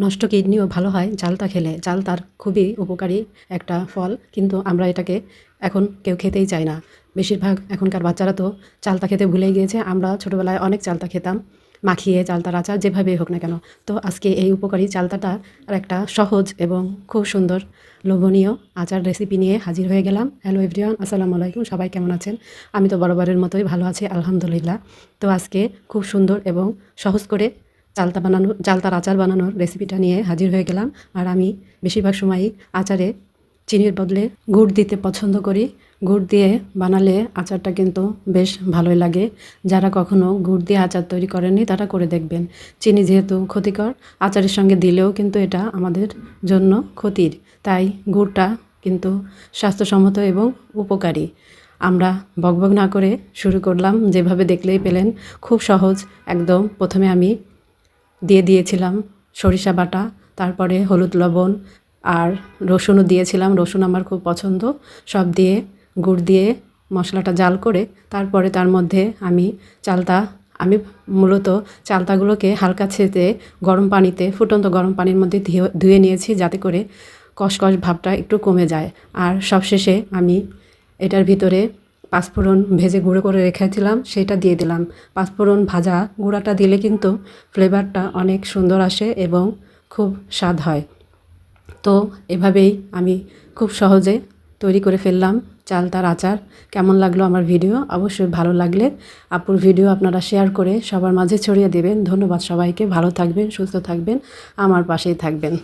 নষ্ট কিডনিও ভালো হয় চালতা খেলে। চালতার খুবই উপকারী একটা ফল, কিন্তু আমরা এটাকে এখন কেউ খেতেই চায় না। বেশিরভাগ এখনকার বাচ্চারা তো চালতা খেতে ভুলেই গিয়েছে। আমরা ছোটোবেলায় অনেক চালতা খেতাম, মাখিয়ে চালতার আচার যেভাবেই হোক না কেন। তো আজকে এই উপকারী চালতাটা আর একটা সহজ এবং খুব সুন্দর লোভনীয় আচার রেসিপি নিয়ে হাজির হয়ে গেলাম। হ্যালো এভরিওয়ান, আসসালামু আলাইকুম। সবাই কেমন আছেন? আমি তো বরাবরের মতোই ভালো আছি, আলহামদুলিল্লাহ। তো আজকে খুব সুন্দর এবং সহজ করে চালতার আচার বানানোর রেসিপিটা নিয়ে হাজির হয়ে গেলাম। আর আমি বেশিরভাগ সময়ই আচারে চিনির বদলে গুড় দিতে পছন্দ করি। গুড় দিয়ে বানালে আচারটা কিন্তু বেশ ভালোই লাগে। যারা কখনো গুড় দিয়ে আচার তৈরি করেননি তারা করে দেখবেন। চিনি যেহেতু ক্ষতিকর, আচারের সঙ্গে দিলেও কিন্তু এটা আমাদের জন্য ক্ষতির। তাই গুড়টা কিন্তু স্বাস্থ্যসম্মত এবং উপকারী। আমরা বকবক না করে শুরু করলাম। যেভাবে দেখলেই পেলেন, খুব সহজ একদম। প্রথমে আমি দিয়ে দিয়েছিলাম সরিষা বাটা, তারপরে হলুদ লবণ আর রসুনও দিয়েছিলাম। রসুন আমার খুব পছন্দ। সব দিয়ে গুড় দিয়ে মশলাটা জাল করে তারপরে তার মধ্যে আমি মূলত চালতাগুলোকে হালকা ছেঁচে গরম পানিতে, ফুটন্ত গরম পানির মধ্যে ধুয়ে নিয়েছি, যাতে করে কষকষ ভাবটা একটু কমে যায়। আর সবশেষে আমি এটার ভিতরে পাঁচফোড়ন ভেজে গুঁড়ো করে রেখেছিলাম, সেটা দিয়ে দিলাম। পাঁচফোড়ন ভাজা গুঁড়াটা দিলে কিন্তু ফ্লেভারটা অনেক সুন্দর আসে এবং খুব স্বাদ হয়। তো এভাবেই আমি খুব সহজে তৈরি করে ফেললাম চালতার আচার। কেমন লাগলো আমার ভিডিও? অবশ্যই ভালো লাগলে আপুর ভিডিও আপনারা শেয়ার করে সবার মাঝে ছড়িয়ে দেবেন। ধন্যবাদ সবাইকে। ভালো থাকবেন, সুস্থ থাকবেন, আমার পাশেই থাকবেন।